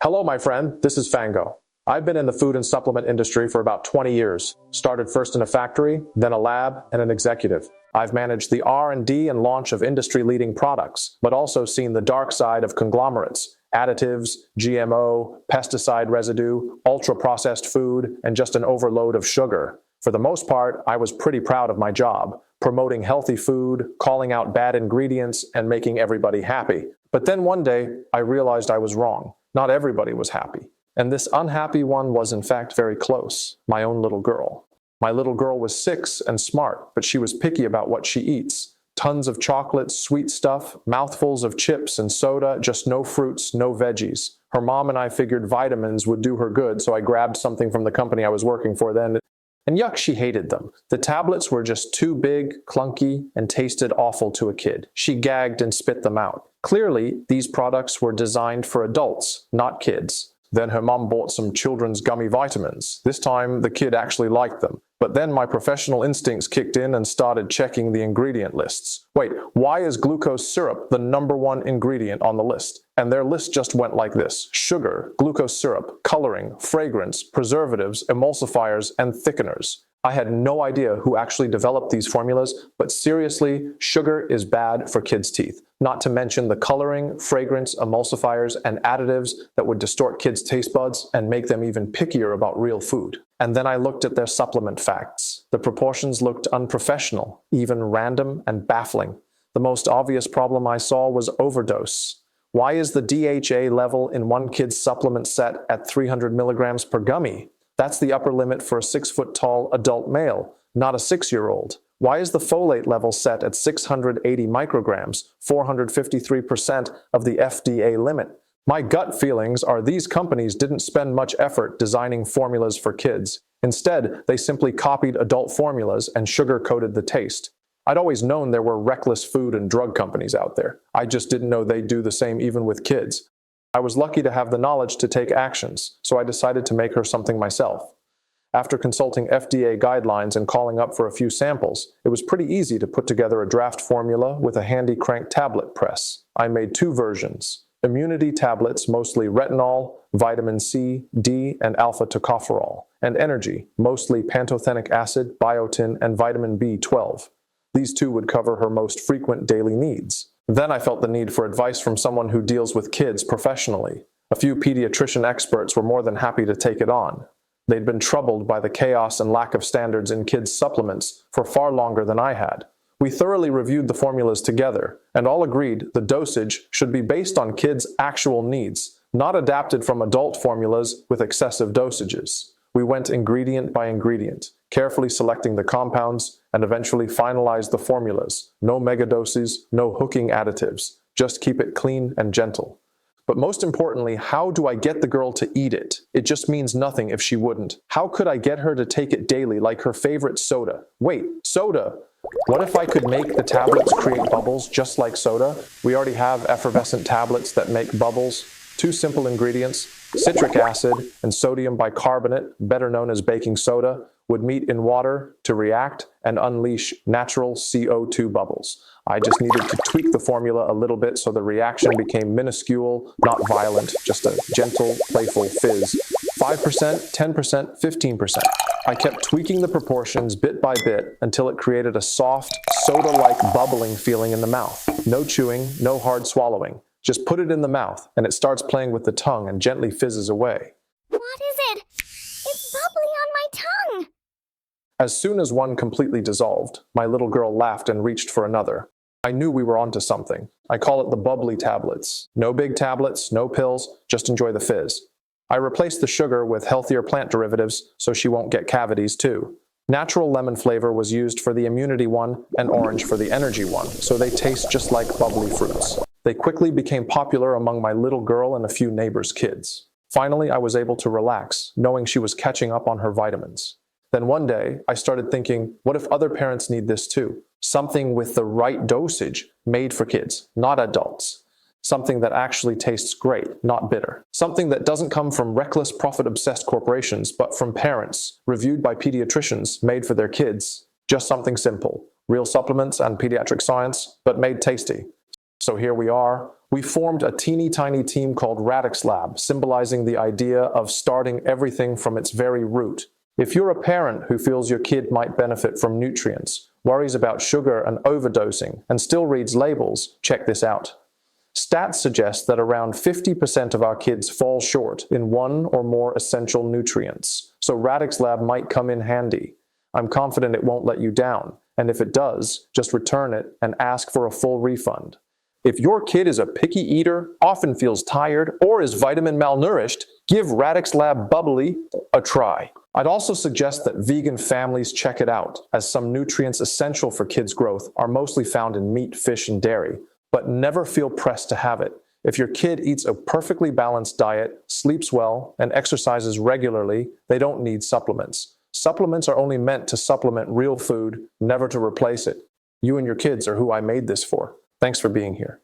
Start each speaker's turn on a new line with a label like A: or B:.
A: Hello, my friend. This is Fanko. I've been in the food and supplement industry for about 20 years. Started first in a factory, then a lab, and an executive. I've managed the R&D and launch of industry-leading products, but also seen the dark side of conglomerates, additives, GMO, pesticide residue, ultra-processed food, and just an overload of sugar. For the most part, I was pretty proud of my job, promoting healthy food, calling out bad ingredients, and making everybody happy. But then one day, I realized I was wrong. Not everybody was happy. And this unhappy one was in fact very close, my own little girl. My little girl was 6 and smart, but she was picky about what she eats. Tons of chocolate, sweet stuff, mouthfuls of chips and soda, just no fruits, no veggies. Her mom and I figured vitamins would do her good, so I grabbed something from the company I was working for then. And yuck, she hated them. The tablets were just too big, clunky, and tasted awful to a kid. She gagged and spit them out. Clearly, these products were designed for adults, not kids. Then her mom bought some children's gummy vitamins. This time, the kid actually liked them. But then my professional instincts kicked in and started checking the ingredient lists. Wait, why is glucose syrup the #1 ingredient on the list? And their list just went like this: sugar, glucose syrup, coloring, fragrance, preservatives, emulsifiers, and thickeners. I had no idea who actually developed these formulas, but seriously, sugar is bad for kids' teeth. Not to mention the coloring, fragrance, emulsifiers, and additives that would distort kids' taste buds and make them even pickier about real food. And then I looked at their supplement facts. The proportions looked unprofessional, even random and baffling. The most obvious problem I saw was overdose. Why is the DHA level in one kid's supplement set at 300 milligrams per gummy? That's the upper limit for a 6-foot-tall adult male, not a 6-year-old. Why is the folate level set at 680 micrograms, 453% of the FDA limit? My gut feelings are these companies didn't spend much effort designing formulas for kids. Instead, they simply copied adult formulas and sugar-coated the taste. I'd always known there were reckless food and drug companies out there. I just didn't know they'd do the same even with kids. I was lucky to have the knowledge to take actions, so I decided to make her something myself. After consulting FDA guidelines and calling up for a few samples, it was pretty easy to put together a draft formula with a handy crank tablet press. I made 2 versions: immunity tablets, mostly retinol, vitamin C, D, and alpha-tocopherol, and energy, mostly pantothenic acid, biotin, and vitamin B12. These 2 would cover her most frequent daily needs. Then I felt the need for advice from someone who deals with kids professionally. A few pediatrician experts were more than happy to take it on. They'd been troubled by the chaos and lack of standards in kids' supplements for far longer than I had. We thoroughly reviewed the formulas together, and all agreed the dosage should be based on kids' actual needs, not adapted from adult formulas with excessive dosages. We went ingredient by ingredient, carefully selecting the compounds, and eventually finalized the formulas. No megadoses, no hooking additives. Just keep it clean and gentle. But most importantly, how do I get the girl to eat it? It just means nothing if she wouldn't. How could I get her to take it daily like her favorite soda? Wait, soda! What if I could make the tablets create bubbles just like soda? We already have effervescent tablets that make bubbles. 2 simple ingredients, citric acid and sodium bicarbonate, better known as baking soda, would meet in water to react and unleash natural CO2 bubbles. I just needed to tweak the formula a little bit so the reaction became minuscule, not violent, just a gentle, playful fizz. 5%, 10%, 15%. I kept tweaking the proportions bit by bit until it created a soft, soda-like bubbling feeling in the mouth. No chewing, no hard swallowing. Just put it in the mouth, and it starts playing with the tongue and gently fizzes away.
B: What is it? It's bubbly on my tongue!
A: As soon as one completely dissolved, my little girl laughed and reached for another. I knew we were onto something. I call it the bubbly tablets. No big tablets, no pills, just enjoy the fizz. I replaced the sugar with healthier plant derivatives so she won't get cavities too. Natural lemon flavor was used for the immunity one and orange for the energy one, so they taste just like bubbly fruits. They quickly became popular among my little girl and a few neighbors' kids. Finally, I was able to relax, knowing she was catching up on her vitamins. Then one day, I started thinking, what if other parents need this too? Something with the right dosage, made for kids, not adults. Something that actually tastes great, not bitter. Something that doesn't come from reckless, profit-obsessed corporations, but from parents, reviewed by pediatricians, made for their kids. Just something simple. Real supplements and pediatric science, but made tasty. So here we are. We formed a teeny tiny team called RadixLab, symbolizing the idea of starting everything from its very root. If you're a parent who feels your kid might benefit from nutrients, worries about sugar and overdosing, and still reads labels, check this out. Stats suggest that around 50% of our kids fall short in one or more essential nutrients, so RadixLab might come in handy. I'm confident it won't let you down, and if it does, just return it and ask for a full refund. If your kid is a picky eater, often feels tired, or is vitamin malnourished, give RadixLab Bubbly a try. I'd also suggest that vegan families check it out, as some nutrients essential for kids' growth are mostly found in meat, fish, and dairy. But never feel pressed to have it. If your kid eats a perfectly balanced diet, sleeps well, and exercises regularly, they don't need supplements. Supplements are only meant to supplement real food, never to replace it. You and your kids are who I made this for. Thanks for being here.